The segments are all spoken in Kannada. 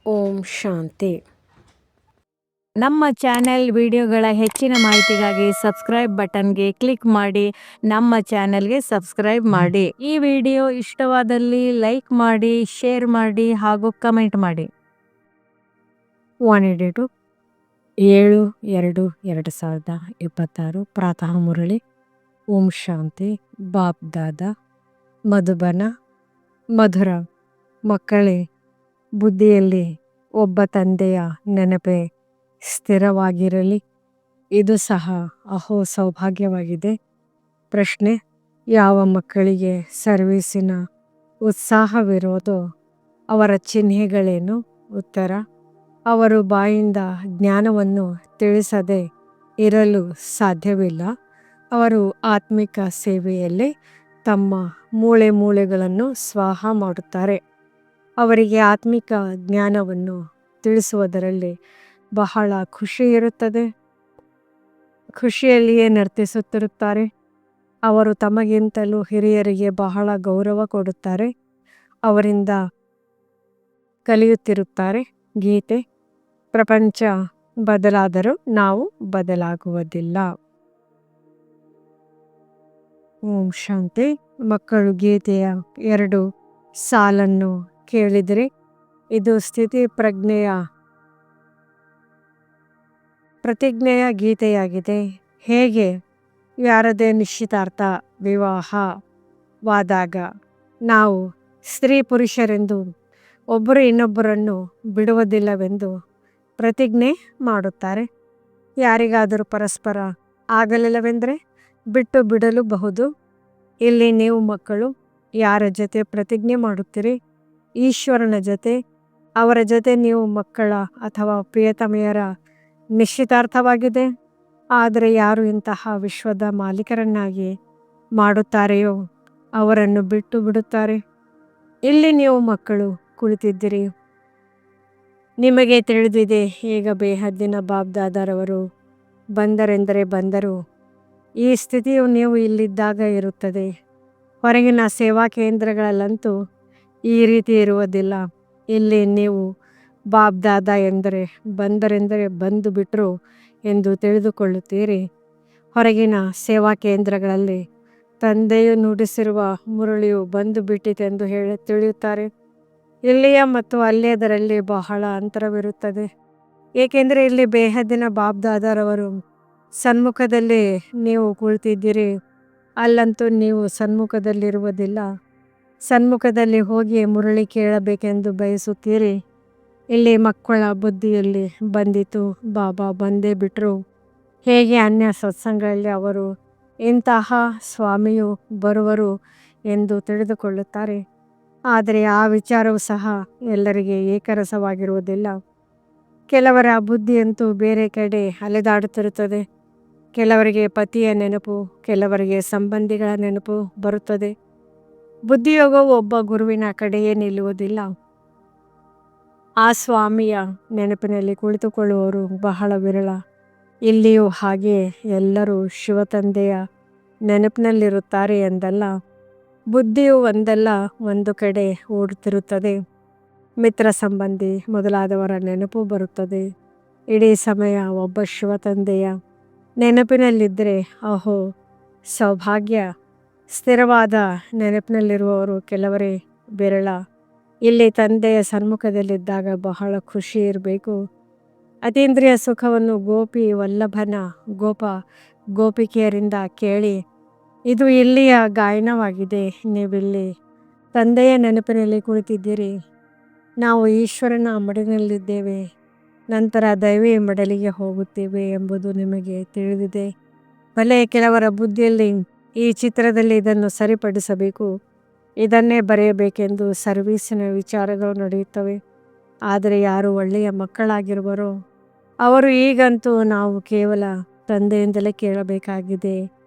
ಓಂ ಶಾಂತಿ. ನಮ್ಮ ಚಾನೆಲ್ ವಿಡಿಯೋಗಳ ಹೆಚ್ಚಿನ ಮಾಹಿತಿಗಾಗಿ ಸಬ್ಸ್ಕ್ರೈಬ್ ಬಟನ್ಗೆ ಕ್ಲಿಕ್ ಮಾಡಿ ನಮ್ಮ ಚಾನೆಲ್ಗೆ ಸಬ್ಸ್ಕ್ರೈಬ್ ಮಾಡಿ. ಈ ವಿಡಿಯೋ ಇಷ್ಟವಾದಲ್ಲಿ ಲೈಕ್ ಮಾಡಿ, ಶೇರ್ ಮಾಡಿ ಹಾಗೂ ಕಮೆಂಟ್ ಮಾಡಿ. 182 7/2/2026 ಪ್ರಾತಃ ಮುರಳಿ. ಓಂ ಶಾಂತಿ. ಬಾಪ್ ದಾದಾ ಮಧುಬನ. ಮಧುರ ಮಕ್ಕಳೇ, ಬುದ್ಧಿಯಲ್ಲಿ ಒಬ್ಬ ತಂದೆಯ ನೆನಪೇ ಸ್ಥಿರವಾಗಿರಲಿ. ಇದು ಸಹ ಅಹೋ ಸೌಭಾಗ್ಯವಾಗಿದೆ. ಪ್ರಶ್ನೆ: ಯಾವ ಮಕ್ಕಳಿಗೆ ಸರ್ವೀಸಿನ ಉತ್ಸಾಹವಿರೋದೋ ಅವರ ಚಿಹ್ನೆಗಳೇನು? ಉತ್ತರ: ಅವರು ಬಾಯಿಂದ ಜ್ಞಾನವನ್ನು ತಿಳಿಸದೆ ಇರಲು ಸಾಧ್ಯವಿಲ್ಲ. ಅವರು ಆತ್ಮಿಕ ಸೇವೆಯಲ್ಲಿ ತಮ್ಮ ಮೂಳೆ ಮೂಳೆಗಳನ್ನು ಸ್ವಾಹ ಮಾಡುತ್ತಾರೆ. ಅವರಿಗೆ ಆತ್ಮಿಕ ಜ್ಞಾನವನ್ನು ತಿಳಿಸುವುದರಲ್ಲಿ ಬಹಳ ಖುಷಿ ಇರುತ್ತದೆ. ಖುಷಿಯಲ್ಲಿಯೇ ನರ್ತಿಸುತ್ತಿರುತ್ತಾರೆ. ಅವರು ತಮಗಿಂತಲೂ ಹಿರಿಯರಿಗೆ ಬಹಳ ಗೌರವ ಕೊಡುತ್ತಾರೆ. ಅವರಿಂದ ಕಲಿಯುತ್ತಿರುತ್ತಾರೆ. ಗೀತೆ: ಪ್ರಪಂಚ ಬದಲಾದರೂ ನಾವು ಬದಲಾಗುವುದಿಲ್ಲ. ಓಂ ಶಾಂತಿ. ಮಕ್ಕಳು ಗೀತೆಯ 2 ಸಾಲನ್ನು ಕೇಳಿದರೆ ಇದು ಸ್ಥಿತಿ ಪ್ರತಿಜ್ಞೆಯ ಗೀತೆಯಾಗಿದೆ. ಹೇಗೆ ಯಾರದೇ ನಿಶ್ಚಿತಾರ್ಥ ವಿವಾಹವಾದಾಗ ನಾವು ಸ್ತ್ರೀ ಪುರುಷರೆಂದು ಒಬ್ಬರು ಇನ್ನೊಬ್ಬರನ್ನು ಬಿಡುವುದಿಲ್ಲವೆಂದು ಪ್ರತಿಜ್ಞೆ ಮಾಡುತ್ತಾರೆ. ಯಾರಿಗಾದರೂ ಪರಸ್ಪರ ಆಗಲಿಲ್ಲವೆಂದರೆ ಬಿಟ್ಟು ಬಿಡಲೂಬಹುದು. ಇಲ್ಲಿ ನೀವು ಮಕ್ಕಳು ಯಾರ ಜೊತೆ ಪ್ರತಿಜ್ಞೆ ಮಾಡುತ್ತೀರಿ? ಈಶ್ವರನ ಜೊತೆ. ಅವರ ಜೊತೆ ನೀವು ಮಕ್ಕಳ ಅಥವಾ ಪ್ರಿಯತಮೆಯರ ನಿಶ್ಚಿತಾರ್ಥವಾಗಿದೆ. ಆದರೆ ಯಾರು ಇಂತಹ ವಿಶ್ವದ ಮಾಲೀಕರನ್ನಾಗಿ ಮಾಡುತ್ತಾರೆಯೋ ಅವರನ್ನು ಬಿಟ್ಟು ಬಿಡುತ್ತಾರೆ. ಇಲ್ಲಿ ನೀವು ಮಕ್ಕಳು ಕುಳಿತಿದ್ದೀರಿ. ನಿಮಗೆ ತಿಳಿದಿದೆ, ಈಗ ಬೇಹದ್ದಿನ ಬಾಬ್ ದಾದಾರವರು ಬಂದರೆಂದರೆ ಬಂದರು. ಈ ಸ್ಥಿತಿಯು ನೀವು ಇಲ್ಲಿದ್ದಾಗ ಇರುತ್ತದೆ. ಹೊರಗಿನ ಸೇವಾ ಕೇಂದ್ರಗಳಲ್ಲಂತೂ ಈ ರೀತಿ ಇರುವುದಿಲ್ಲ. ಇಲ್ಲಿ ನೀವು ಬಾಬ್ ದಾದಾ ಎಂದರೆ ಬಂದರೆಂದರೆ ಬಂದು ಬಿಟ್ಟರು ಎಂದು ತಿಳಿದುಕೊಳ್ಳುತ್ತೀರಿ. ಹೊರಗಿನ ಸೇವಾ ಕೇಂದ್ರಗಳಲ್ಲಿ ತಂದೆಯು ನುಡಿಸಿರುವ ಮುರಳಿಯು ಬಂದು ಬಿಟ್ಟಿತೆಂದು ತಿಳಿಯುತ್ತಾರೆ. ಇಲ್ಲಿಯ ಮತ್ತು ಅಲ್ಲಿಯದರಲ್ಲಿ ಬಹಳ ಅಂತರವಿರುತ್ತದೆ. ಏಕೆಂದರೆ ಇಲ್ಲಿ ಬೇಹದ್ದಿನ ಬಾಬ್ ದಾದಾರವರು ಸನ್ಮುಖದಲ್ಲಿ ನೀವು ಕುಳಿತಿದ್ದೀರಿ. ಅಲ್ಲಂತೂ ನೀವು ಸನ್ಮುಖದಲ್ಲಿರುವುದಿಲ್ಲ. ಸನ್ಮುಖದಲ್ಲಿ ಹೋಗಿ ಮುರಳಿ ಕೇಳಬೇಕೆಂದು ಬಯಸುತ್ತೀರಿ. ಇಲ್ಲಿ ಮಕ್ಕಳ ಬುದ್ಧಿಯಲ್ಲಿ ಬಂದಿತು, ಬಾಬಾ ಬಂದೇ ಬಿಟ್ಟರು. ಹೇಗೆ ಅನ್ಯ ಸತ್ಸಂಗಗಳಲ್ಲಿ ಅವರು ಇಂತಹ ಸ್ವಾಮಿಯು ಬರುವರು ಎಂದು ತಿಳಿದುಕೊಳ್ಳುತ್ತಾರೆ. ಆದರೆ ಆ ವಿಚಾರವು ಸಹ ಎಲ್ಲರಿಗೆ ಏಕರಸವಾಗಿರುವುದಿಲ್ಲ. ಕೆಲವರ ಬುದ್ಧಿಯಂತೂ ಬೇರೆ ಕಡೆ ಅಲೆದಾಡುತ್ತಿರುತ್ತದೆ. ಕೆಲವರಿಗೆ ಪತಿಯ ನೆನಪು, ಕೆಲವರಿಗೆ ಸಂಬಂಧಿಗಳ ನೆನಪು ಬರುತ್ತದೆ. ಬುದ್ಧಿಯೋಗವು ಒಬ್ಬ ಗುರುವಿನ ಕಡೆಯೇ ನಿಲ್ಲುವುದಿಲ್ಲ. ಆ ಸ್ವಾಮಿಯ ನೆನಪಿನಲ್ಲಿ ಕುಳಿತುಕೊಳ್ಳುವವರು ಬಹಳ ವಿರಳ. ಇಲ್ಲಿಯೂ ಹಾಗೆ ಎಲ್ಲರೂ ಶಿವತಂದೆಯ ನೆನಪಿನಲ್ಲಿರುತ್ತಾರೆ ಎಂದಲ್ಲ. ಬುದ್ಧಿಯು ಒಂದಲ್ಲ ಒಂದು ಕಡೆ ಓಡುತ್ತಿರುತ್ತದೆ. ಮಿತ್ರ ಸಂಬಂಧಿ ಮೊದಲಾದವರ ನೆನಪು ಬರುತ್ತದೆ. ಇಡೀ ಸಮಯ ಒಬ್ಬ ಶಿವತಂದೆಯ ನೆನಪಿನಲ್ಲಿದ್ದರೆ ಅಹೋ ಸೌಭಾಗ್ಯ. ಸ್ಥಿರವಾದ ನೆನಪಿನಲ್ಲಿರುವವರು ಕೆಲವರೇ ವಿರಳ. ಇಲ್ಲಿ ತಂದೆಯ ಸನ್ಮುಖದಲ್ಲಿದ್ದಾಗ ಬಹಳ ಖುಷಿ ಇರಬೇಕು. ಅತೀಂದ್ರಿಯ ಸುಖವನ್ನು ಗೋಪಿ ವಲ್ಲಭನ ಗೋಪಿಕೆಯರಿಂದ ಕೇಳಿ. ಇದು ಇಲ್ಲಿಯ ಗಾಯನವಾಗಿದೆ. ನೀವಿಲ್ಲಿ ತಂದೆಯ ನೆನಪಿನಲ್ಲಿ ಕುಳಿತಿದ್ದೀರಿ. ನಾವು ಈಶ್ವರನ ಮಡಿಲಿನಲ್ಲಿದ್ದೇವೆ, ನಂತರ ದೈವಿ ಮಡಲಿಗೆ ಹೋಗುತ್ತೇವೆ ಎಂಬುದು ನಿಮಗೆ ತಿಳಿದಿದೆ. ಭಲೆ ಕೆಲವರ ಬುದ್ಧಿಯಲ್ಲಿ ಈ ಚಿತ್ರದಲ್ಲಿ ಇದನ್ನು ಸರಿಪಡಿಸಬೇಕು, ಇದನ್ನೇ ಬರೆಯಬೇಕೆಂದು ಸರ್ವೀಸಿನ ವಿಚಾರಗಳು ನಡೆಯುತ್ತವೆ. ಆದರೆ ಯಾರು ಒಳ್ಳೆಯ ಮಕ್ಕಳಾಗಿರುವರೋ ಅವರು ಈಗಂತೂ ನಾವು ಕೇವಲ ತಂದೆಯಿಂದಲೇ ಕೇಳಬೇಕಾಗಿದೆ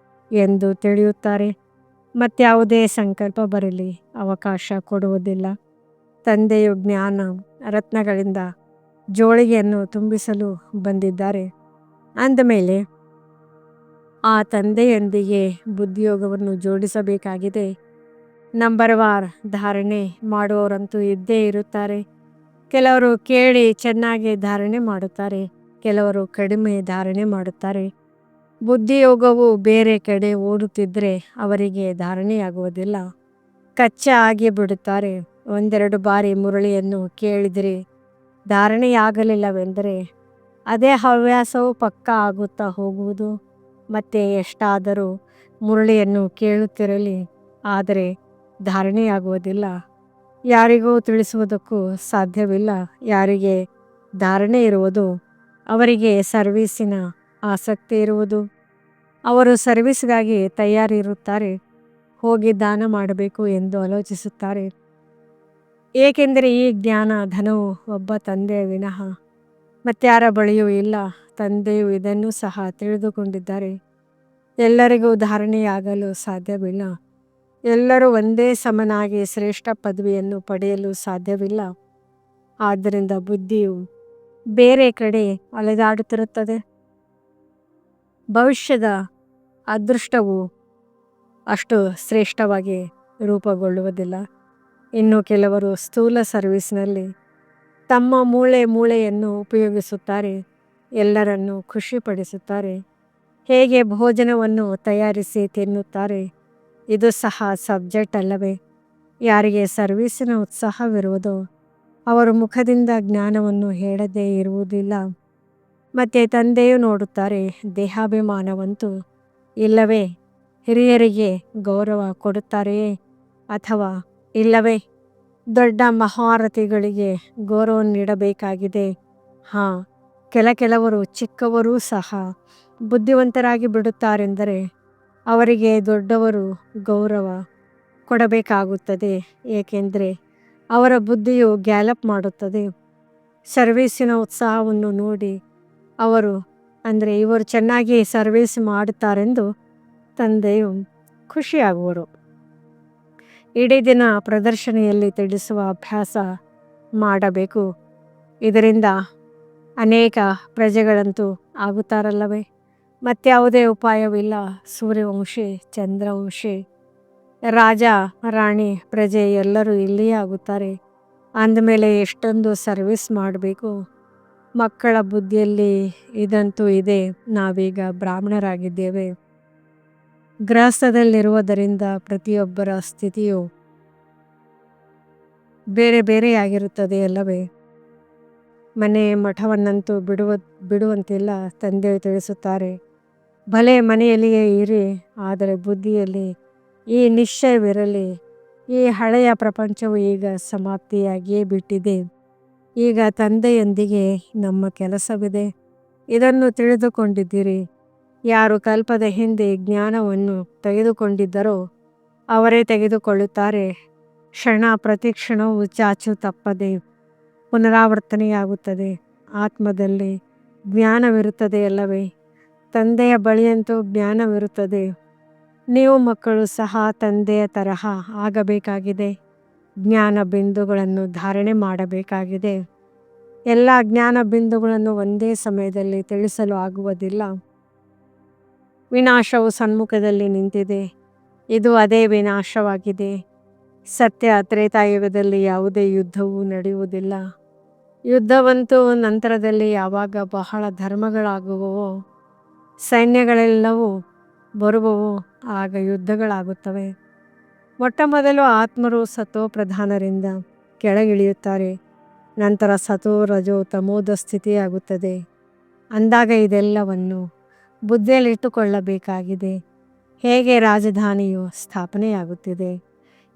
ಎಂದು ತಿಳಿಯುತ್ತಾರೆ. ಮತ್ಯಾವುದೇ ಸಂಕಲ್ಪ ಬರಲಿ ಅವಕಾಶ ಕೊಡುವುದಿಲ್ಲ. ತಂದೆಯು ಜ್ಞಾನ ರತ್ನಗಳಿಂದ ಜೋಳಿಗೆಯನ್ನು ತುಂಬಿಸಲು ಬಂದಿದ್ದಾರೆ. ಅಂದಮೇಲೆ ಆ ತಂದೆಯೊಂದಿಗೆ ಬುದ್ಧಿಯೋಗವನ್ನು ಜೋಡಿಸಬೇಕಾಗಿದೆ. ನಂಬರ್ವಾರ್ ಧಾರಣೆ ಮಾಡುವವರಂತೂ ಇದ್ದೇ ಇರುತ್ತಾರೆ. ಕೆಲವರು ಕೇಳಿ ಚೆನ್ನಾಗಿ ಧಾರಣೆ ಮಾಡುತ್ತಾರೆ, ಕೆಲವರು ಕಡಿಮೆ ಧಾರಣೆ ಮಾಡುತ್ತಾರೆ. ಬುದ್ಧಿಯೋಗವು ಬೇರೆ ಕಡೆ ಓಡುತ್ತಿದ್ದರೆ ಅವರಿಗೆ ಧಾರಣೆಯಾಗುವುದಿಲ್ಲ. ಕಚ್ಚಾ ಆಗಿ ಬಿಡುತ್ತಾರೆ. ಒಂದೆರಡು ಬಾರಿ ಮುರಳಿಯನ್ನು ಕೇಳಿದರೆ ಧಾರಣೆಯಾಗಲಿಲ್ಲವೆಂದರೆ ಅದೇ ಹವ್ಯಾಸವು ಪಕ್ಕಾ ಆಗುತ್ತಾ ಹೋಗುವುದು. ಮತ್ತೆ ಎಷ್ಟಾದರೂ ಮುರಳಿಯನ್ನು ಕೇಳುತ್ತಿರಲಿ, ಆದರೆ ಧಾರಣೆಯಾಗುವುದಿಲ್ಲ. ಯಾರಿಗೂ ತಿಳಿಸುವುದಕ್ಕೂ ಸಾಧ್ಯವಿಲ್ಲ. ಯಾರಿಗೆ ಧಾರಣೆ ಇರುವುದು ಅವರಿಗೆ ಸರ್ವೀಸಿನ ಆಸಕ್ತಿ ಇರುವುದು. ಅವರು ಸರ್ವೀಸ್ಗಾಗಿ ತಯಾರಿರುತ್ತಾರೆ. ಹೋಗಿ ದಾನ ಮಾಡಬೇಕು ಎಂದು ಆಲೋಚಿಸುತ್ತಾರೆ. ಏಕೆಂದರೆ ಈ ಜ್ಞಾನ ಧನವು ಒಬ್ಬ ತಂದೆಯ ವಿನಃ ಮತ್ಯಾರ ಬಳಿಯೂ ಇಲ್ಲ. ತಂದೆಯು ಇದನ್ನು ಸಹ ತಿಳಿದುಕೊಂಡಿದ್ದಾರೆ. ಎಲ್ಲರಿಗೂ ಧಾರಣೆಯಾಗಲು ಸಾಧ್ಯವಿಲ್ಲ. ಎಲ್ಲರೂ ಒಂದೇ ಸಮನಾಗಿ ಶ್ರೇಷ್ಠ ಪದವಿಯನ್ನು ಪಡೆಯಲು ಸಾಧ್ಯವಿಲ್ಲ. ಆದ್ದರಿಂದ ಬುದ್ಧಿಯು ಬೇರೆ ಕಡೆ ಅಲೆದಾಡುತ್ತಿರುತ್ತದೆ. ಭವಿಷ್ಯದ ಅದೃಷ್ಟವು ಅಷ್ಟು ಶ್ರೇಷ್ಠವಾಗಿ ರೂಪುಗೊಳ್ಳುವುದಿಲ್ಲ. ಇನ್ನು ಕೆಲವರು ಸ್ಥೂಲ ಸರ್ವೀಸ್ನಲ್ಲಿ ತಮ್ಮ ಮೂಳೆಯನ್ನು ಉಪಯೋಗಿಸುತ್ತಾರೆ. ಎಲ್ಲರನ್ನೂ ಖುಷಿಪಡಿಸುತ್ತಾರೆ. ಹೇಗೆ ಭೋಜನವನ್ನು ತಯಾರಿಸಿ ತಿನ್ನುತ್ತಾರೆ. ಇದು ಸಹ ಸಬ್ಜೆಕ್ಟ್ ಅಲ್ಲವೇ? ಯಾರಿಗೆ ಸರ್ವೀಸಿನ ಉತ್ಸಾಹವಿರುವುದೋ ಅವರು ಮುಖದಿಂದ ಜ್ಞಾನವನ್ನು ಹೇಳದೇ ಇರುವುದಿಲ್ಲ. ಮತ್ತೆ ತಂದೆಯು ನೋಡುತ್ತಾರೆ, ದೇಹಾಭಿಮಾನವಂತೂ ಇಲ್ಲವೇ? ಹಿರಿಯರಿಗೆ ಗೌರವ ಕೊಡುತ್ತಾರೆಯೇ ಅಥವಾ ಇಲ್ಲವೇ? ದೊಡ್ಡ ಮಹಾರಥಿಗಳಿಗೆ ಗೌರವ ನೀಡಬೇಕಾಗಿದೆ. ಕೆಲವರು ಚಿಕ್ಕವರೂ ಸಹ ಬುದ್ಧಿವಂತರಾಗಿ ಬಿಡುತ್ತಾರೆಂದರೆ ಅವರಿಗೆ ದೊಡ್ಡವರು ಗೌರವ ಕೊಡಬೇಕಾಗುತ್ತದೆ. ಏಕೆಂದರೆ ಅವರ ಬುದ್ಧಿಯು ಗ್ಯಾಲಪ್ ಮಾಡುತ್ತದೆ. ಸರ್ವೀಸಿನ ಉತ್ಸಾಹವನ್ನು ನೋಡಿ ಇವರು ಚೆನ್ನಾಗಿ ಸರ್ವೀಸ್ ಮಾಡುತ್ತಾರೆಂದು ತಂದೆಯು ಖುಷಿಯಾಗುವರು. ಇಡೀ ದಿನ ಪ್ರದರ್ಶನೆಯಲ್ಲಿ ತಿಳಿಸುವ ಅಭ್ಯಾಸ ಮಾಡಬೇಕು. ಇದರಿಂದ ಅನೇಕ ಪ್ರಜೆಗಳಂತೂ ಆಗುತ್ತಾರಲ್ಲವೇ? ಮತ್ಯಾವುದೇ ಉಪಾಯವಿಲ್ಲ. ಸೂರ್ಯವಂಶಿ, ಚಂದ್ರವಂಶಿ, ರಾಜ, ರಾಣಿ, ಪ್ರಜೆ ಎಲ್ಲರೂ ಇಲ್ಲಿಯೇ ಆಗುತ್ತಾರೆ. ಅಂದಮೇಲೆ ಎಷ್ಟೊಂದು ಸರ್ವೀಸ್ ಮಾಡಬೇಕು. ಮಕ್ಕಳ ಬುದ್ಧಿಯಲ್ಲಿ ಇದಂತೂ ಇದೆ. ನಾವೀಗ ಬ್ರಾಹ್ಮಣರಾಗಿದ್ದೇವೆ. ಗೃಹಸ್ಥದಲ್ಲಿರುವುದರಿಂದ ಪ್ರತಿಯೊಬ್ಬರ ಸ್ಥಿತಿಯು ಬೇರೆ ಬೇರೆಯಾಗಿರುತ್ತದೆ ಅಲ್ಲವೇ? ಮನೆ ಮಠವನ್ನಂತೂ ಬಿಡುವಂತಿಲ್ಲ. ತಂದೆಯು ತಿಳಿಸುತ್ತಾರೆ, ಭಲೆ ಮನೆಯಲ್ಲಿಯೇ ಇರಿ, ಆದರೆ ಬುದ್ಧಿಯಲ್ಲಿ ಈ ನಿಶ್ಚಯವಿರಲಿ, ಈ ಹಳೆಯ ಪ್ರಪಂಚವು ಈಗ ಸಮಾಪ್ತಿಯಾಗಿಯೇ ಬಿಟ್ಟಿದೆ. ಈಗ ತಂದೆಯೊಂದಿಗೆ ನಮ್ಮ ಕೆಲಸವಿದೆ. ಇದನ್ನು ತಿಳಿದುಕೊಂಡಿದ್ದೀರಿ. ಯಾರು ಕಲ್ಪದ ಹಿಂದೆ ಜ್ಞಾನವನ್ನು ತೆಗೆದುಕೊಂಡಿದ್ದರೋ ಅವರೇ ತೆಗೆದುಕೊಳ್ಳುತ್ತಾರೆ. ಕ್ಷಣ ಪ್ರತಿ ಕ್ಷಣವೂ ಚಾಚು ತಪ್ಪದೆ ಪುನರಾವರ್ತನೆಯಾಗುತ್ತದೆ. ಆತ್ಮದಲ್ಲಿ ಜ್ಞಾನವಿರುತ್ತದೆ ಅಲ್ಲವೇ? ತಂದೆಯ ಬಳಿಯಂತೂ ಜ್ಞಾನವಿರುತ್ತದೆ. ನೀವು ಮಕ್ಕಳು ಸಹ ತಂದೆಯ ತರಹ ಆಗಬೇಕಾಗಿದೆ. ಜ್ಞಾನ ಬಿಂದುಗಳನ್ನು ಧಾರಣೆ ಮಾಡಬೇಕಾಗಿದೆ. ಎಲ್ಲ ಜ್ಞಾನ ಬಿಂದುಗಳನ್ನು ಒಂದೇ ಸಮಯದಲ್ಲಿ ತಿಳಿಸಲು ಆಗುವುದಿಲ್ಲ. ವಿನಾಶವು ಸನ್ಮುಖದಲ್ಲಿ ನಿಂತಿದೆ. ಇದು ಅದೇ ವಿನಾಶವಾಗಿದೆ. ಸತ್ಯ ತ್ರೇತಾಯುಗದಲ್ಲಿ ಯಾವುದೇ ಯುದ್ಧವೂ ನಡೆಯುವುದಿಲ್ಲ. ಯುದ್ಧವಂತೂ ನಂತರದಲ್ಲಿ ಯಾವಾಗ ಬಹಳ ಧರ್ಮಗಳಾಗುವವೋ, ಸೈನ್ಯಗಳೆಲ್ಲವೂ ಬರುವವೋ ಆಗ ಯುದ್ಧಗಳಾಗುತ್ತವೆ. ಮೊಟ್ಟಮೊದಲು ಆತ್ಮರು ಸತೋ ಪ್ರಧಾನರಿಂದ ಕೆಳಗಿಳಿಯುತ್ತಾರೆ. ನಂತರ ಸತೋ ರಜೋ ತಮೋದ ಸ್ಥಿತಿಯಾಗುತ್ತದೆ. ಅಂದಾಗ ಇದೆಲ್ಲವನ್ನು ಬುದ್ಧಿಯಲ್ಲಿಟ್ಟುಕೊಳ್ಳಬೇಕಾಗಿದೆ. ಹೇಗೆ ರಾಜಧಾನಿಯು ಸ್ಥಾಪನೆಯಾಗುತ್ತಿದೆ.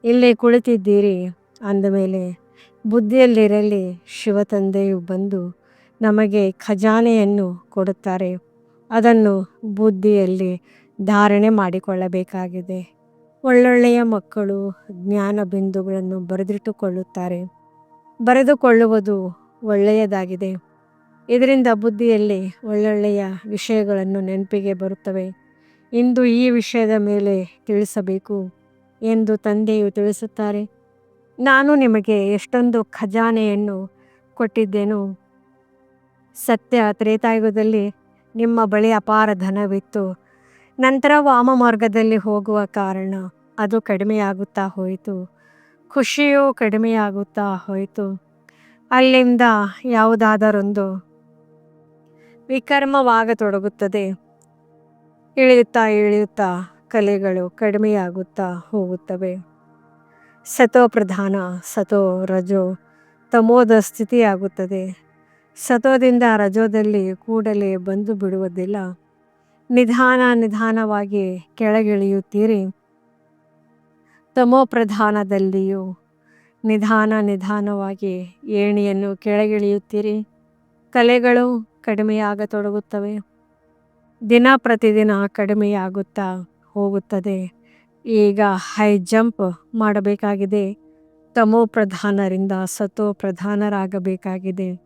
ಇಲ್ಲಿ ಕುಳಿತಿದ್ದೀರಿ ಅಂದಮೇಲೆ ಬುದ್ಧಿಯಲ್ಲಿರಲಿ. ಶಿವತಂದೆಯು ಬಂದು ನಮಗೆ ಖಜಾನೆಯನ್ನು ಕೊಡುತ್ತಾರೆ. ಅದನ್ನು ಬುದ್ಧಿಯಲ್ಲಿ ಧಾರಣೆ ಮಾಡಿಕೊಳ್ಳಬೇಕಾಗಿದೆ. ಒಳ್ಳೊಳ್ಳೆಯ ಮಕ್ಕಳು ಜ್ಞಾನ ಬಿಂದುಗಳನ್ನು ಬರೆದಿಟ್ಟುಕೊಳ್ಳುತ್ತಾರೆ. ಬರೆದುಕೊಳ್ಳುವುದು ಒಳ್ಳೆಯದಾಗಿದೆ. ಇದರಿಂದ ಬುದ್ಧಿಯಲ್ಲಿ ಒಳ್ಳೊಳ್ಳೆಯ ವಿಷಯಗಳನ್ನು ನೆನಪಿಗೆ ಬರುತ್ತವೆ. ಇಂದು ಈ ವಿಷಯದ ಮೇಲೆ ತಿಳಿಸಬೇಕು ಎಂದು ತಂದೆಯು ತಿಳಿಸುತ್ತಾರೆ. ನಾನು ನಿಮಗೆ ಎಷ್ಟೊಂದು ಖಜಾನೆಯನ್ನು ಕೊಟ್ಟಿದ್ದೇನು. ಸತ್ಯ ತ್ರೇತಾಯುಗದಲ್ಲಿ ನಿಮ್ಮ ಬಳಿ ಅಪಾರ ಧನವಿತ್ತು. ನಂತರ ವಾಮ ಮಾರ್ಗದಲ್ಲಿ ಹೋಗುವ ಕಾರಣ ಅದು ಕಡಿಮೆಯಾಗುತ್ತಾ ಹೋಯಿತು. ಖುಷಿಯೂ ಕಡಿಮೆಯಾಗುತ್ತಾ ಹೋಯಿತು. ಅಲ್ಲಿಂದ ಯಾವುದಾದರೊಂದು ವಿಕರ್ಮವಾಗತೊಡಗುತ್ತದೆ. ಇಳಿಯುತ್ತಾ ಇಳಿಯುತ್ತಾ ಕಲೆಗಳು ಕಡಿಮೆಯಾಗುತ್ತಾ ಹೋಗುತ್ತವೆ. ಸತೋಪ್ರಧಾನ, ಸತೋ ರಜೋ, ತಮೋದ ಸ್ಥಿತಿಯಾಗುತ್ತದೆ. ಸತೋದಿಂದ ರಜೋದಲ್ಲಿ ಕೂಡಲೇ ಬಂದು ಬಿಡುವುದಿಲ್ಲ. ನಿಧಾನವಾಗಿ ಕೆಳಗಿಳಿಯುತ್ತೀರಿ. ತಮೋಪ್ರಧಾನದಲ್ಲಿಯೂ ನಿಧಾನವಾಗಿ ಏಣಿಯನ್ನು ಕೆಳಗಿಳಿಯುತ್ತೀರಿ. ಕಲೆಗಳು ಕಡಿಮೆಯಾಗತೊಡಗುತ್ತವೆ. ದಿನ ಪ್ರತಿದಿನ ಕಡಿಮೆಯಾಗುತ್ತಾ ಹೋಗುತ್ತದೆ. ಈಗ ಹೈ ಜಂಪ್ ಮಾಡಬೇಕಾಗಿದೆ. ತಮೋಪ್ರಧಾನರಿಂದ ಸತೋಪ್ರಧಾನರಾಗಬೇಕಾಗಿದೆ.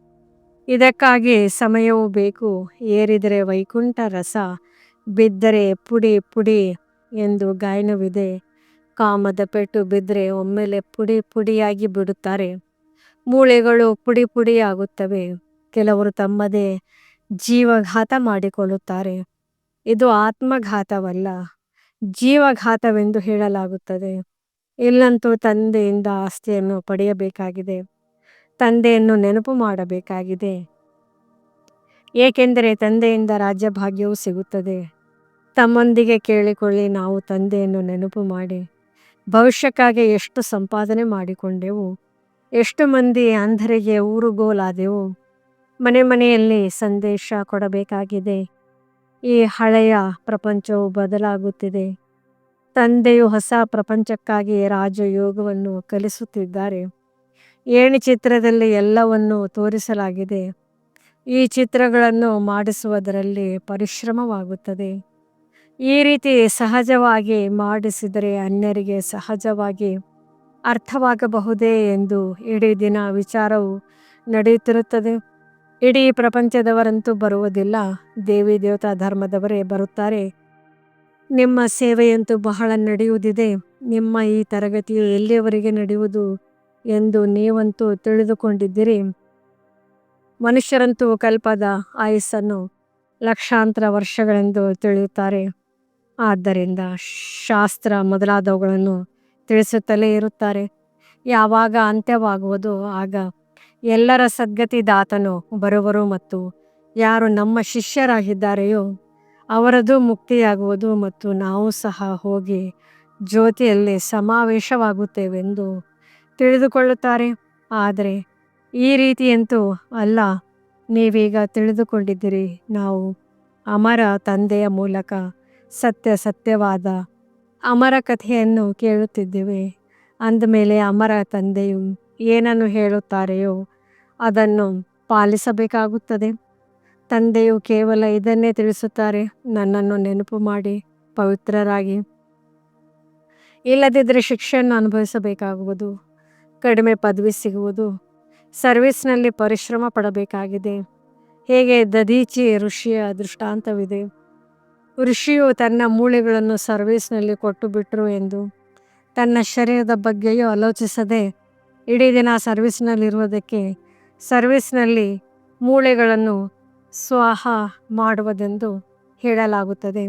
ಇದಕ್ಕಾಗಿ ಸಮಯವೂ ಬೇಕು. ಏರಿದರೆ ವೈಕುಂಠ ರಸ, ಬಿದ್ದರೆ ಪುಡಿ ಪುಡಿ ಎಂದು ಗಾಯನವಿದೆ. ಕಾಮದ ಪೆಟ್ಟು ಬಿದ್ದರೆ ಒಮ್ಮೆಲೆ ಪುಡಿ ಪುಡಿಯಾಗಿ ಬಿಡುತ್ತಾರೆ. ಮೂಳೆಗಳು ಪುಡಿ ಪುಡಿಯಾಗುತ್ತವೆ. ಕೆಲವರು ತಮ್ಮದೇ ಜೀವಘಾತ ಮಾಡಿಕೊಳ್ಳುತ್ತಾರೆ. ಇದು ಆತ್ಮಘಾತವಲ್ಲ, ಜೀವಘಾತವೆಂದು ಹೇಳಲಾಗುತ್ತದೆ. ಇಲ್ಲಂತೂ ತಂದೆಯಿಂದ ಆಸ್ತಿಯನ್ನು ಪಡೆಯಬೇಕಾಗಿದೆ. ತಂದೆಯನ್ನು ನೆನಪು ಮಾಡಬೇಕಾಗಿದೆ. ಏಕೆಂದರೆ ತಂದೆಯಿಂದ ರಾಜ್ಯಭಾಗ್ಯವೂ ಸಿಗುತ್ತದೆ. ತಮ್ಮೊಂದಿಗೆ ಕೇಳಿಕೊಳ್ಳಿ, ನಾವು ತಂದೆಯನ್ನು ನೆನಪು ಮಾಡಿ ಭವಿಷ್ಯಕ್ಕಾಗಿ ಎಷ್ಟು ಸಂಪಾದನೆ ಮಾಡಿಕೊಂಡೆವು, ಎಷ್ಟು ಮಂದಿ ಅಂಧರಿಗೆ ಊರುಗೋಲಾದೆವು. ಮನೆಯಲ್ಲಿ ಸಂದೇಶ ಕೊಡಬೇಕಾಗಿದೆ. ಈ ಹಳೆಯ ಪ್ರಪಂಚವು ಬದಲಾಗುತ್ತಿದೆ. ತಂದೆಯು ಹೊಸ ಪ್ರಪಂಚಕ್ಕಾಗಿ ರಾಜಯೋಗವನ್ನು ಕಲಿಸುತ್ತಿದ್ದಾರೆ. ಏಣಿ ಚಿತ್ರದಲ್ಲಿ ಎಲ್ಲವನ್ನೂ ತೋರಿಸಲಾಗಿದೆ. ಈ ಚಿತ್ರಗಳನ್ನು ಮಾಡಿಸುವುದರಲ್ಲಿ ಪರಿಶ್ರಮವಾಗುತ್ತದೆ. ಈ ರೀತಿ ಸಹಜವಾಗಿ ಮಾಡಿಸಿದರೆ ಅನ್ಯರಿಗೆ ಸಹಜವಾಗಿ ಅರ್ಥವಾಗಬಹುದೇ ಎಂದು ಇಡೀ ದಿನ ವಿಚಾರವು ನಡೆಯುತ್ತಿರುತ್ತದೆ. ಇಡೀ ಪ್ರಪಂಚದವರಂತೂ ಬರುವುದಿಲ್ಲ, ದೇವಿ ದೇವತಾ ಧರ್ಮದವರೇ ಬರುತ್ತಾರೆ. ನಿಮ್ಮ ಸೇವೆಯಂತೂ ಬಹಳ ನಡೆಯುವುದಿದೆ. ನಿಮ್ಮ ಈ ತರಗತಿಯು ಎಲ್ಲಿಯವರೆಗೆ ನಡೆಯುವುದು ಎಂದು ನೀವಂತೂ ತಿಳಿದುಕೊಂಡಿದ್ದೀರಿ. ಮನುಷ್ಯರಂತೂ ಕಲ್ಪದ ಆಯುಸ್ಸನ್ನು ಲಕ್ಷಾಂತರ ವರ್ಷಗಳೆಂದು ತಿಳಿಯುತ್ತಾರೆ. ಆದ್ದರಿಂದ ಶಾಸ್ತ್ರ ಮೊದಲಾದವುಗಳನ್ನು ತಿಳಿಸುತ್ತಲೇ ಇರುತ್ತಾರೆ. ಯಾವಾಗ ಅಂತ್ಯವಾಗುವುದೋ ಆಗ ಎಲ್ಲರ ಸದ್ಗತಿದಾತನು ಬರುವರು ಮತ್ತು ಯಾರು ನಮ್ಮ ಶಿಷ್ಯರಾಗಿದ್ದಾರೆಯೋ ಅವರದು ಮುಕ್ತಿಯಾಗುವುದು ಮತ್ತು ನಾವು ಸಹ ಹೋಗಿ ಜ್ಯೋತಿಯಲ್ಲಿ ಸಮಾವೇಶವಾಗುತ್ತೇವೆಂದು ತಿಳಿದುಕೊಳ್ಳುತ್ತಾರೆ. ಆದರೆ ಈ ರೀತಿಯಂತೂ ಅಲ್ಲ. ನೀವೀಗ ತಿಳಿದುಕೊಂಡಿದ್ದೀರಿ, ನಾವು ಅಮರ ತಂದೆಯ ಮೂಲಕ ಸತ್ಯವಾದ ಅಮರ ಕಥೆಯನ್ನು ಕೇಳುತ್ತಿದ್ದೇವೆ. ಅಂದಮೇಲೆ ಅಮರ ತಂದೆಯು ಏನನ್ನು ಹೇಳುತ್ತಾರೆಯೋ ಅದನ್ನು ಪಾಲಿಸಬೇಕಾಗುತ್ತದೆ. ತಂದೆಯು ಕೇವಲ ಇದನ್ನೇ ತಿಳಿಸುತ್ತಾರೆ, ನನ್ನನ್ನು ನೆನಪು ಮಾಡಿ ಪವಿತ್ರರಾಗಿ. ಇಲ್ಲದಿದ್ದರೆ ಶಿಕ್ಷೆಯನ್ನು ಅನುಭವಿಸಬೇಕಾಗುವುದು, ಕಡಿಮೆ ಪದವಿ ಸಿಗುವುದು, ಸರ್ವಿಸ್ನಲ್ಲಿ ಪರಿಶ್ರಮ ಪಡಬೇಕಾಗಿದೆ. ಹೇಗೆ ದದೀಚಿ ಋಷಿಯ ದೃಷ್ಟಾಂತವಿದೆ. ಋಷಿಯು ತನ್ನ ಮೂಳೆಗಳನ್ನು ಸರ್ವಿಸ್ನಲ್ಲಿ ಕೊಟ್ಟು ಬಿಟ್ಟರು ಎಂದು ತನ್ನ ಶರೀರದ ಬಗ್ಗೆಯೂ ಆಲೋಚಿಸದೆ ಇಡೀ ದಿನ ಸರ್ವಿಸ್ನಲ್ಲಿರುವುದಕ್ಕೆ ಸರ್ವಿಸ್ನಲ್ಲಿ ಮೂಳೆಗಳನ್ನು ಸ್ವಾಹ ಮಾಡುವುದೆಂದು ಹೇಳಲಾಗುತ್ತದೆ.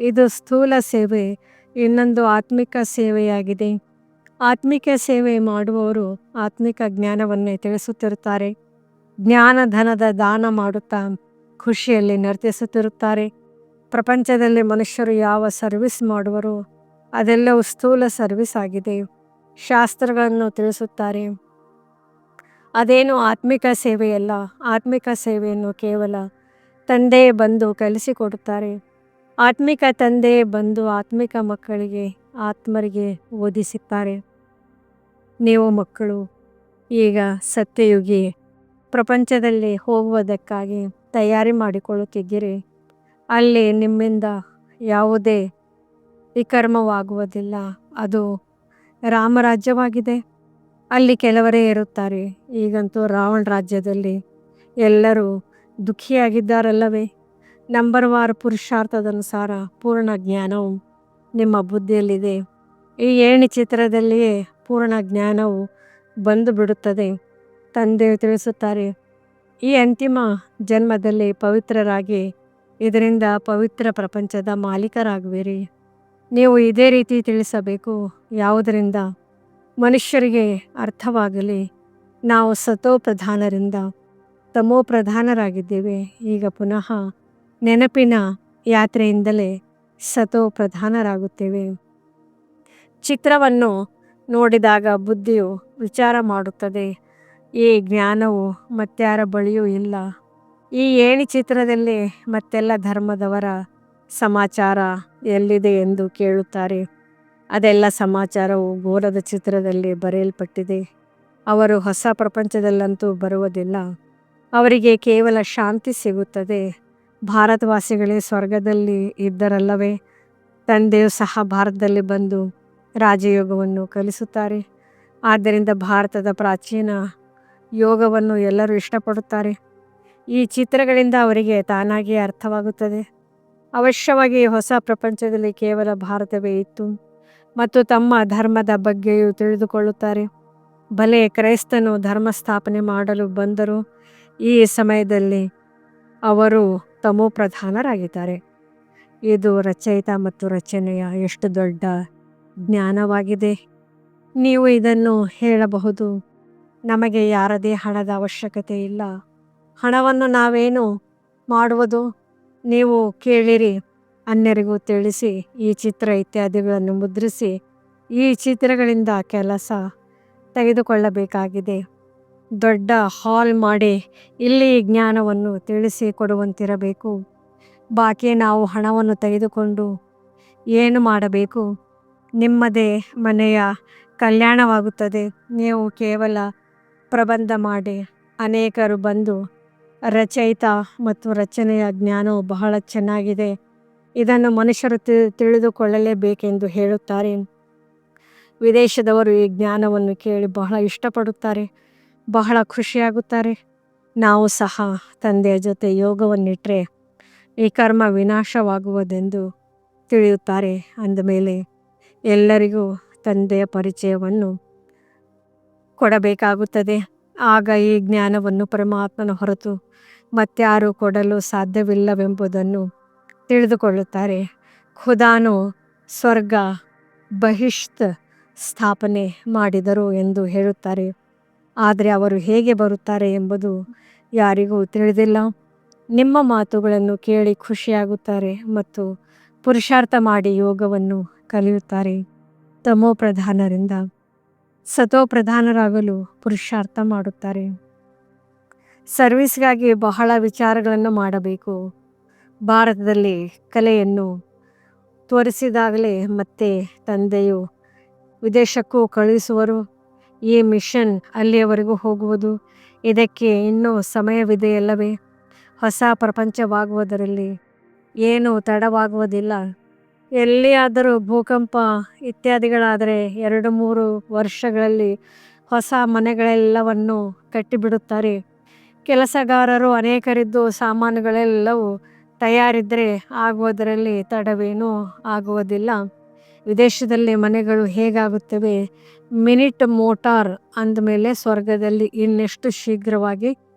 ಇದು ಸ್ಥೂಲ ಸೇವೆ. ಇನ್ನೊಂದು ಆತ್ಮಿಕ ಸೇವೆಯಾಗಿದೆ. ಆತ್ಮಿಕ ಸೇವೆ ಮಾಡುವವರು ಆತ್ಮಿಕ ಜ್ಞಾನವನ್ನೇ ತಿಳಿಸುತ್ತಿರುತ್ತಾರೆ. ಜ್ಞಾನಧನದ ದಾನ ಮಾಡುತ್ತಾ ಖುಷಿಯಲ್ಲಿ ನರ್ತಿಸುತ್ತಿರುತ್ತಾರೆ. ಪ್ರಪಂಚದಲ್ಲಿ ಮನುಷ್ಯರು ಯಾವ ಸರ್ವಿಸ್ ಮಾಡುವರೋ ಅದೆಲ್ಲವೂ ಸ್ಥೂಲ ಸರ್ವಿಸ್ ಆಗಿದೆ. ಶಾಸ್ತ್ರಗಳನ್ನು ತಿಳಿಸುತ್ತಾರೆ. ಅದೇನು ಆತ್ಮಿಕ ಸೇವೆಯಲ್ಲ. ಆತ್ಮಿಕ ಸೇವೆಯನ್ನು ಕೇವಲ ತಂದೆಯೇ ಬಂದು ಕಲಿಸಿಕೊಡುತ್ತಾರೆ. ಆತ್ಮಿಕ ತಂದೆಯೇ ಬಂದು ಆತ್ಮಿಕ ಮಕ್ಕಳಿಗೆ ಆತ್ಮರಿಗೆ ಓದಿಸುತ್ತಾರೆ. ನೀವು ಮಕ್ಕಳು ಈಗ ಸತ್ಯಯುಗಿ ಪ್ರಪಂಚದಲ್ಲಿ ಹೋಗುವುದಕ್ಕಾಗಿ ತಯಾರಿ ಮಾಡಿಕೊಳ್ಳುತ್ತಿದ್ದೀರಿ. ಅಲ್ಲಿ ನಿಮ್ಮಿಂದ ಯಾವುದೇ ವಿಕರ್ಮವಾಗುವುದಿಲ್ಲ. ಅದು ರಾಮರಾಜ್ಯವಾಗಿದೆ. ಅಲ್ಲಿ ಕೆಲವರೇ ಇರುತ್ತಾರೆ. ಈಗಂತೂ ರಾವಣ ರಾಜ್ಯದಲ್ಲಿ ಎಲ್ಲರೂ ದುಃಖಿಯಾಗಿದ್ದಾರಲ್ಲವೇ. ನಂಬರ್ವಾರ್ ಪುರುಷಾರ್ಥದನುಸಾರ ಪೂರ್ಣ ಜ್ಞಾನವು ನಿಮ್ಮ ಬುದ್ಧಿಯಲ್ಲಿದೆ. ಈ ಏಣಿ ಚಿತ್ರದಲ್ಲಿಯೇ ಪೂರ್ಣ ಜ್ಞಾನವು ಬಂದು ಬಿಡುತ್ತದೆ. ತಂದೆಯು ತಿಳಿಸುತ್ತಾರೆ, ಈ ಅಂತಿಮ ಜನ್ಮದಲ್ಲಿ ಪವಿತ್ರರಾಗಿ ಇದರಿಂದ ಪವಿತ್ರ ಪ್ರಪಂಚದ ಮಾಲೀಕರಾಗುವಿರಿ. ನೀವು ಇದೇ ರೀತಿ ತಿಳಿಸಬೇಕು. ಯಾವುದರಿಂದ ಮನುಷ್ಯರಿಗೆ ಅರ್ಥವಾಗಲಿ. ನಾವು ಸತೋಪ್ರಧಾನರಿಂದ ತಮೋಪ್ರಧಾನರಾಗಿದ್ದೇವೆ. ಈಗ ಪುನಃ ನೆನಪಿನ ಯಾತ್ರೆಯಿಂದಲೇ ಸತೋಪ್ರಧಾನರಾಗುತ್ತೇವೆ. ಚಿತ್ರವನ್ನು ನೋಡಿದಾಗ ಬುದ್ಧಿಯು ವಿಚಾರ ಮಾಡುತ್ತದೆ, ಈ ಜ್ಞಾನವು ಮತ್ಯಾರ ಬಳಿಯೂ ಇಲ್ಲ. ಈ ಏಣಿ ಚಿತ್ರದಲ್ಲಿ ಮತ್ತೆಲ್ಲ ಧರ್ಮದವರ ಸಮಾಚಾರ ಎಲ್ಲಿದೆ ಎಂದು ಕೇಳುತ್ತಾರೆ. ಅದೆಲ್ಲ ಸಮಾಚಾರವು ಗೋಲದ ಚಿತ್ರದಲ್ಲಿ ಬರೆಯಲ್ಪಟ್ಟಿದೆ. ಅವರು ಹೊಸ ಪ್ರಪಂಚದಲ್ಲಂತೂ ಬರುವುದಿಲ್ಲ. ಅವರಿಗೆ ಕೇವಲ ಶಾಂತಿ ಸಿಗುತ್ತದೆ. ಭಾರತವಾಸಿಗಳೇ ಸ್ವರ್ಗದಲ್ಲಿ ಇದ್ದರಲ್ಲವೇ? ತಂದೆಯು ಸಹ ಭಾರತದಲ್ಲಿ ಬಂದು ರಾಜಯೋಗವನ್ನು ಕಲಿಸುತ್ತಾರೆ. ಆದ್ದರಿಂದ ಭಾರತದ ಪ್ರಾಚೀನ ಯೋಗವನ್ನು ಎಲ್ಲರೂ ಇಷ್ಟಪಡುತ್ತಾರೆ. ಈ ಚಿತ್ರಗಳಿಂದ ಅವರಿಗೆ ತಾನಾಗಿಯೇ ಅರ್ಥವಾಗುತ್ತದೆ. ಅವಶ್ಯವಾಗಿ ಹೊಸ ಪ್ರಪಂಚದಲ್ಲಿ ಕೇವಲ ಭಾರತವೇ ಇತ್ತು ಮತ್ತು ತಮ್ಮ ಧರ್ಮದ ಬಗ್ಗೆಯೂ ತಿಳಿದುಕೊಳ್ಳುತ್ತಾರೆ. ಭಲೆ ಕ್ರೈಸ್ತನು ಧರ್ಮ ಸ್ಥಾಪನೆ ಮಾಡಲು ಬಂದರೂ ಈ ಸಮಯದಲ್ಲಿ ಅವರು ತಮೋಪ್ರಧಾನರಾಗಿದ್ದಾರೆ. ಇದು ರಚಯಿತ ಮತ್ತು ರಚನೆಯ ಎಷ್ಟು ದೊಡ್ಡ ಜ್ಞಾನವಾಗಿದೆ. ನೀವು ಇದನ್ನು ಹೇಳಬಹುದು, ನಮಗೆ ಯಾರದೇ ಹಣದ ಅವಶ್ಯಕತೆ ಇಲ್ಲ. ಹಣವನ್ನು ನಾವೇನು ಮಾಡುವುದು? ನೀವು ಕೇಳಿರಿ, ಅನ್ಯರಿಗೂ ತಿಳಿಸಿ, ಈ ಚಿತ್ರ ಇತ್ಯಾದಿಗಳನ್ನು ಮುದ್ರಿಸಿ ಈ ಚಿತ್ರಗಳಿಂದ ಕೆಲಸ ತೆಗೆದುಕೊಳ್ಳಬೇಕಾಗಿದೆ. ದೊಡ್ಡ ಹಾಲ್ ಮಾಡಿ ಇಲ್ಲಿ ಜ್ಞಾನವನ್ನು ತಿಳಿಸಿಕೊಡುವಂತಿರಬೇಕು. ಬಾಕಿ ನಾವು ಹಣವನ್ನು ತೆಗೆದುಕೊಂಡು ಏನು ಮಾಡಬೇಕು? ನಿಮ್ಮದೇ ಮನೆಯ ಕಲ್ಯಾಣವಾಗುತ್ತದೆ. ನೀವು ಕೇವಲ ಪ್ರಬಂಧ ಮಾಡಿ ಅನೇಕರು ಬಂದು ರಚಯಿತ ಮತ್ತು ರಚನೆಯ ಜ್ಞಾನವು ಬಹಳ ಚೆನ್ನಾಗಿದೆ, ಇದನ್ನು ಮನುಷ್ಯರು ತಿಳಿದುಕೊಳ್ಳಲೇಬೇಕೆಂದು ಹೇಳುತ್ತಾರೆ. ವಿದೇಶದವರು ಈ ಜ್ಞಾನವನ್ನು ಕೇಳಿ ಬಹಳ ಇಷ್ಟಪಡುತ್ತಾರೆ, ಬಹಳ ಖುಷಿಯಾಗುತ್ತಾರೆ. ನಾವು ಸಹ ತಂದೆಯ ಜೊತೆ ಯೋಗವನ್ನಿಟ್ಟರೆ ಈ ಕರ್ಮ ವಿನಾಶವಾಗುವುದೆಂದು ತಿಳಿಯುತ್ತಾರೆ. ಅಂದಮೇಲೆ ಎಲ್ಲರಿಗೂ ತಂದೆಯ ಪರಿಚಯವನ್ನು ಕೊಡಬೇಕಾಗುತ್ತದೆ. ಆಗ ಈ ಜ್ಞಾನವನ್ನು ಪರಮಾತ್ಮನ ಹೊರತು ಮತ್ಯಾರೂ ಕೊಡಲು ಸಾಧ್ಯವಿಲ್ಲವೆಂಬುದನ್ನು ತಿಳಿದುಕೊಳ್ಳುತ್ತಾರೆ. ಖುದಾನು ಸ್ವರ್ಗ ಬಹಿಷ್ತ್ ಸ್ಥಾಪನೆ ಮಾಡಿದರು ಎಂದು ಹೇಳುತ್ತಾರೆ. ಆದರೆ ಅವರು ಹೇಗೆ ಬರುತ್ತಾರೆ ಎಂಬುದು ಯಾರಿಗೂ ತಿಳಿದಿಲ್ಲ. ನಿಮ್ಮ ಮಾತುಗಳನ್ನು ಕೇಳಿ ಖುಷಿಯಾಗುತ್ತಾರೆ ಮತ್ತು ಪುರುಷಾರ್ಥ ಮಾಡಿ ಯೋಗವನ್ನು ಕಲಿಯುತ್ತಾರೆ. ತಮೋಪ್ರಧಾನರಿಂದ ಸತೋಪ್ರಧಾನರಾಗಲು ಪುರುಷಾರ್ಥ ಮಾಡುತ್ತಾರೆ. ಸರ್ವಿಸ್ಗಾಗಿ ಬಹಳ ವಿಚಾರಗಳನ್ನು ಮಾಡಬೇಕು. ಭಾರತದಲ್ಲಿ ಕಲೆಯನ್ನು ತೋರಿಸಿದಾಗಲೇ ಮತ್ತೆ ತಂದೆಯು ವಿದೇಶಕ್ಕೂ ಕಳುಹಿಸುವರು. ಈ ಮಿಷನ್ ಅಲ್ಲಿಯವರೆಗೂ ಹೋಗುವುದು. ಇದಕ್ಕೆ ಇನ್ನೂ ಸಮಯವಿದೆಯಲ್ಲವೇ? ಹೊಸ ಪ್ರಪಂಚವಾಗುವುದರಲ್ಲಿ ಏನೂ ತಡವಾಗುವುದಿಲ್ಲ. ಎಲ್ಲಿಯಾದರೂ ಭೂಕಂಪ ಇತ್ಯಾದಿಗಳಾದರೆ 2-3 ವರ್ಷಗಳಲ್ಲಿ ಹೊಸ ಮನೆಗಳೆಲ್ಲವನ್ನು ಕಟ್ಟಿಬಿಡುತ್ತಾರೆ. ಕೆಲಸಗಾರರು ಅನೇಕರಿದ್ದು ಸಾಮಾನುಗಳೆಲ್ಲವೂ ತಯಾರಿದ್ದರೆ ಆಗುವುದರಲ್ಲಿ ತಡವೇನೂ ಆಗುವುದಿಲ್ಲ. ವಿದೇಶದಲ್ಲಿ ಮನೆಗಳು ಹೇಗಾಗುತ್ತವೆ? ಮಿನಿಟ್ ಮೋಟಾರ್ ಅಂದಮೇಲೆ ಸ್ವರ್ಗದಲ್ಲಿ ಇನ್ನೆಷ್ಟು ಶೀಘ್ರವಾಗಿ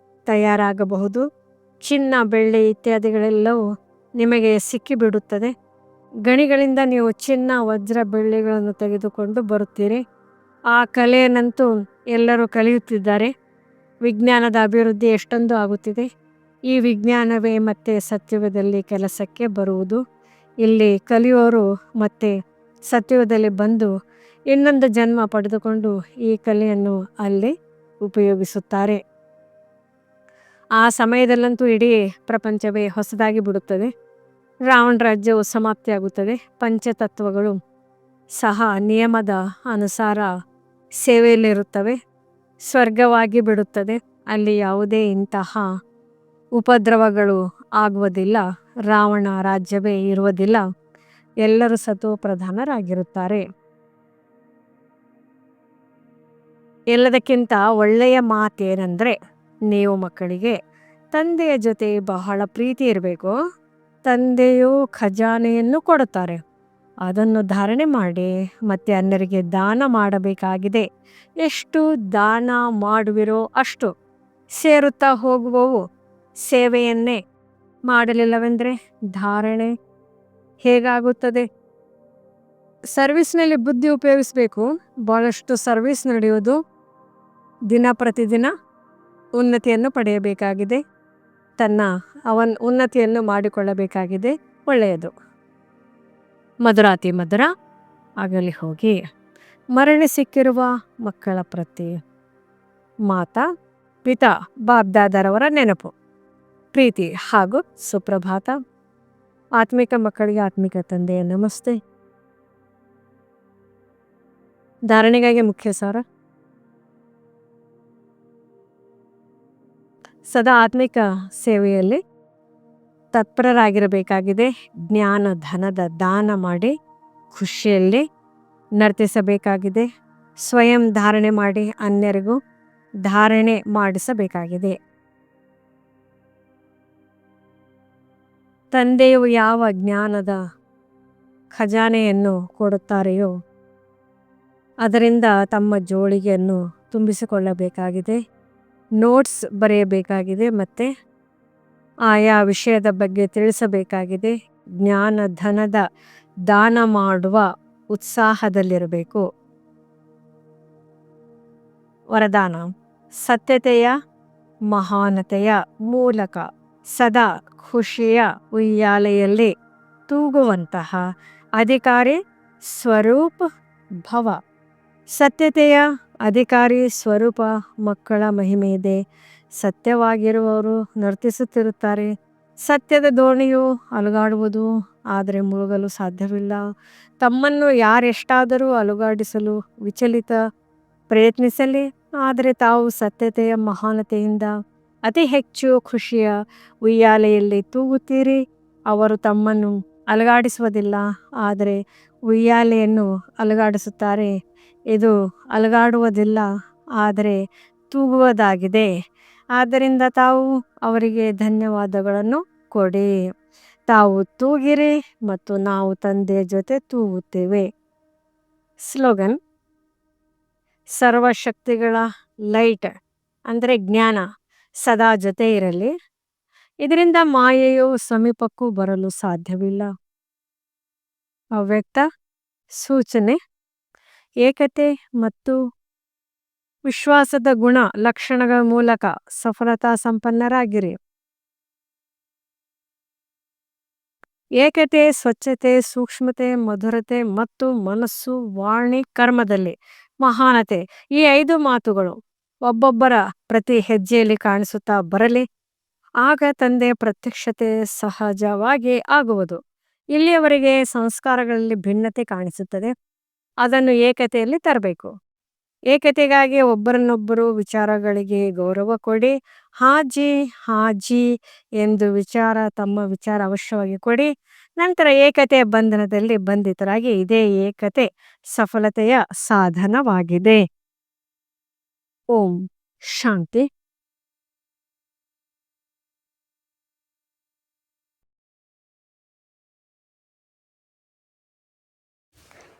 ತಯಾರಾಗಬಹುದು. ಚಿನ್ನ ಬೆಳ್ಳಿ ಇತ್ಯಾದಿಗಳೆಲ್ಲವೂ ನಿಮಗೆ ಸಿಕ್ಕಿಬಿಡುತ್ತದೆ. ಗಣಿಗಳಿಂದ ನೀವು ಚಿನ್ನ ವಜ್ರ ಬೆಳ್ಳಿಗಳನ್ನು ತೆಗೆದುಕೊಂಡು ಬರುತ್ತೀರಿ. ಆ ಕಲೆಯನ್ನಂತೂ ಎಲ್ಲರೂ ಕಲಿಯುತ್ತಿದ್ದಾರೆ. ವಿಜ್ಞಾನದ ಅಭಿವೃದ್ಧಿ ಎಷ್ಟೊಂದು ಆಗುತ್ತಿದೆ. ಈ ವಿಜ್ಞಾನವೇ ಮತ್ತೆ ಸತ್ಯುಗದಲ್ಲಿ ಕೆಲಸಕ್ಕೆ ಬರುವುದು. ಇಲ್ಲಿ ಕಲಿಯುವವರು ಮತ್ತೆ ಸತ್ಯುಗದಲ್ಲಿ ಬಂದು ಇನ್ನೊಂದು ಜನ್ಮ ಪಡೆದುಕೊಂಡು ಈ ಕಲೆಯನ್ನು ಅಲ್ಲಿ ಉಪಯೋಗಿಸುತ್ತಾರೆ. ಆ ಸಮಯದಲ್ಲಂತೂ ಇಡೀ ಪ್ರಪಂಚವೇ ಹೊಸದಾಗಿ ಬಿಡುತ್ತದೆ. ರಾವಣ ರಾಜ್ಯವು ಸಮಾಪ್ತಿಯಾಗುತ್ತದೆ. ಪಂಚತತ್ವಗಳು ಸಹ ನಿಯಮದ ಅನುಸಾರ ಸೇವೆಯಲ್ಲಿರುತ್ತವೆ. ಸ್ವರ್ಗವಾಗಿ ಬಿಡುತ್ತದೆ. ಅಲ್ಲಿ ಯಾವುದೇ ಇಂತಹ ಉಪದ್ರವಗಳು ಆಗುವುದಿಲ್ಲ. ರಾವಣ ರಾಜ್ಯವೇ ಇರುವುದಿಲ್ಲ. ಎಲ್ಲರೂ ಸತೋಪ್ರಧಾನರಾಗಿರುತ್ತಾರೆ. ಎಲ್ಲದಕ್ಕಿಂತ ಒಳ್ಳೆಯ ಮಾತೇನೆಂದರೆ, ನೀವು ಮಕ್ಕಳಿಗೆ ತಂದೆಯ ಜೊತೆ ಬಹಳ ಪ್ರೀತಿ ಇರಬೇಕು. ತಂದೆಯು ಖಜಾನೆಯನ್ನು ಕೊಡುತ್ತಾರೆ, ಅದನ್ನು ಧಾರಣೆ ಮಾಡಿ ಮತ್ತೆ ಅನ್ಯರಿಗೆ ದಾನ ಮಾಡಬೇಕಾಗಿದೆ. ಎಷ್ಟು ದಾನ ಮಾಡುವಿರೋ ಅಷ್ಟು ಸೇರುತ್ತಾ ಹೋಗುವವು. ಸೇವೆಯನ್ನೇ ಮಾಡಲಿಲ್ಲವೆಂದರೆ ಧಾರಣೆ ಹೇಗಾಗುತ್ತದೆ? ಸರ್ವಿಸ್ನಲ್ಲಿ ಬುದ್ಧಿ ಉಪಯೋಗಿಸಬೇಕು. ಭಾಳಷ್ಟು ಸರ್ವಿಸ್ ನಡೆಯೋದು ದಿನ ಪ್ರತಿದಿನ ಉನ್ನತಿಯನ್ನು ಪಡೆಯಬೇಕಾಗಿದೆ. ಉನ್ನತಿಯನ್ನು ಮಾಡಿಕೊಳ್ಳಬೇಕಾಗಿದೆ. ಒಳ್ಳೆಯದು. ಮಧುರಾತಿ ಮಧುರ ಆಗಲಿ ಹೋಗಿ ಮರಳಿ ಸಿಕ್ಕಿರುವ ಮಕ್ಕಳ ಪ್ರತಿ ಮಾತಾ ಪಿತಾ ಬಾಬ್ದಾದರವರ ನೆನಪು, ಪ್ರೀತಿ ಹಾಗೂ ಸುಪ್ರಭಾತ. ಆತ್ಮಿಕ ಮಕ್ಕಳಿಗೆ ಆತ್ಮಿಕ ತಂದೆಯ ನಮಸ್ತೆ. ಧಾರಣೆಗಾಗಿ ಮುಖ್ಯ ಸಾರ. ಸದಾ ಆತ್ಮಿಕ ಸೇವೆಯಲ್ಲಿ ತತ್ಪರರಾಗಿರಬೇಕಾಗಿದೆ. ಜ್ಞಾನ ಧನದ ದಾನ ಮಾಡಿ ಖುಷಿಯಲ್ಲಿ ನರ್ತಿಸಬೇಕಾಗಿದೆ. ಸ್ವಯಂ ಧಾರಣೆ ಮಾಡಿ ಅನ್ಯರಿಗೂ ಧಾರಣೆ ಮಾಡಿಸಬೇಕಾಗಿದೆ. ತಂದೆಯು ಯಾವ ಜ್ಞಾನದ ಖಜಾನೆಯನ್ನು ಕೊಡುತ್ತಾರೆಯೋ ಅದರಿಂದ ತಮ್ಮ ಜೋಳಿಗೆಯನ್ನು ತುಂಬಿಸಿಕೊಳ್ಳಬೇಕಾಗಿದೆ. ನೋಟ್ಸ್ ಬರೆಯಬೇಕಾಗಿದೆ ಮತ್ತು ಆಯಾ ವಿಷಯದ ಬಗ್ಗೆ ತಿಳಿಸಬೇಕಾಗಿದೆ. ಜ್ಞಾನ ಧನದ ದಾನ ಮಾಡುವ ಉತ್ಸಾಹದಲ್ಲಿರಬೇಕು. ವರದಾನ: ಸತ್ಯತೆಯ ಮಹಾನತೆಯ ಮೂಲಕ ಸದಾ ಖುಷಿಯ ಉಯ್ಯಾಲೆಯಲ್ಲಿ ತೂಗುವಂತಹ ಅಧಿಕಾರಿ ಸ್ವರೂಪ ಭವ. ಸತ್ಯತೆಯ ಅಧಿಕಾರಿ ಸ್ವರೂಪ ಮಕ್ಕಳ ಮಹಿಮೆಯಿದೆ. ಸತ್ಯವಾಗಿರುವವರು ನರ್ತಿಸುತ್ತಿರುತ್ತಾರೆ. ಸತ್ಯದ ದೋಣಿಯು ಅಲುಗಾಡುವುದು, ಆದರೆ ಮುಳುಗಲು ಸಾಧ್ಯವಿಲ್ಲ. ತಮ್ಮನ್ನು ಯಾರೆಷ್ಟಾದರೂ ಅಲುಗಾಡಿಸಲು ವಿಚಲಿತ ಪ್ರಯತ್ನಿಸಲಿ, ಆದರೆ ತಾವು ಸತ್ಯತೆಯ ಮಹಾನತೆಯಿಂದ ಅತಿ ಹೆಚ್ಚು ಖುಷಿಯ ಉಯ್ಯಾಲೆಯಲ್ಲಿ ತೂಗುತ್ತೀರಿ. ಅವರು ತಮ್ಮನ್ನು ಅಲುಗಾಡಿಸುವುದಿಲ್ಲ, ಆದರೆ ಉಯ್ಯಾಲೆಯನ್ನು ಅಲುಗಾಡಿಸುತ್ತಾರೆ. ಇದು ಅಲುಗಾಡುವುದಿಲ್ಲ, ಆದರೆ ತೂಗುವುದಾಗಿದೆ. ಆದ್ದರಿಂದ ತಾವು ಅವರಿಗೆ ಧನ್ಯವಾದಗಳನ್ನು ಕೊಡಿ. ತಾವು ತೂಗಿರಿ ಮತ್ತು ನಾವು ತಂದೆಯ ಜೊತೆ ತೂಗುತ್ತೇವೆ. ಸ್ಲೋಗನ್: ಸರ್ವಶಕ್ತಿಗಳ ಲೈಟ್ ಅಂದರೆ ಜ್ಞಾನ ಸದಾ ಜೊತೆ ಇರಲಿ. ಇದರಿಂದ ಮಾಯೆಯು ಸಮೀಪಕ್ಕೂ ಬರಲು ಸಾಧ್ಯವಿಲ್ಲ. ಅವ್ಯಕ್ತ ಸೂಚನೆ: ಏಕತೆ ಮತ್ತು ವಿಶ್ವಾಸದ ಗುಣ ಲಕ್ಷಣಗಳ ಮೂಲಕ ಸಫಲತಾ ಸಂಪನ್ನರಾಗಿರಿ. ಏಕತೆ, ಸ್ವಚ್ಛತೆ, ಸೂಕ್ಷ್ಮತೆ, ಮಧುರತೆ ಮತ್ತು ಮನಸ್ಸು, ವಾಣಿ, ಕರ್ಮದಲ್ಲಿ ಮಹಾನತೆ, ಈ 5 ಮಾತುಗಳು ಒಬ್ಬೊಬ್ಬರ ಪ್ರತಿ ಹೆಜ್ಜೆಯಲ್ಲಿ ಕಾಣಿಸುತ್ತಾ ಬರಲಿ. ಆಗ ತಂದೆಯ ಪ್ರತ್ಯಕ್ಷತೆ ಸಹಜವಾಗಿ ಆಗುವುದು. ಇಲ್ಲಿಯವರೆಗೆ ಸಂಸ್ಕಾರಗಳಲ್ಲಿ ಭಿನ್ನತೆ ಕಾಣಿಸುತ್ತದೆ. ಅದನ್ನು ಏಕತೆಯಲ್ಲಿ ತರಬೇಕು. ಏಕತೆಗಾಗಿ ಒಬ್ಬರನ್ನೊಬ್ಬರು ವಿಚಾರಗಳಿಗೆ ಗೌರವ ಕೊಡಿ. ಹಾಜಿ ಹಾಜಿ ಎಂದು ತಮ್ಮ ವಿಚಾರ ಅವಶ್ಯವಾಗಿ ಕೊಡಿ. ನಂತರ ಏಕತೆಯ ಬಂಧನದಲ್ಲಿ ಬಂಧಿತರಾಗಿ ಇದೇ ಏಕತೆ ಸಫಲತೆಯ ಸಾಧನವಾಗಿದೆ. ಓಂ ಶಾಂತಿ.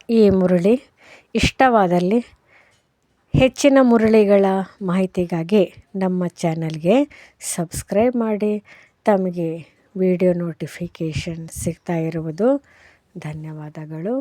ಈ ಮುರಳಿ ಇಷ್ಟವಾದಲ್ಲಿ ಹೆಚ್ಚಿನ ಮುರಳಿಗಳ ಮಾಹಿತಿಗಾಗಿ ನಮ್ಮ ಚಾನಲ್ಗೆ ಸಬ್ಸ್ಕ್ರೈಬ್ ಮಾಡಿ. ತಮಗೆ ವಿಡಿಯೋ ನೋಟಿಫಿಕೇಷನ್ ಸಿಗ್ತಾ ಇರುವುದು ಧನ್ಯವಾದಗಳು.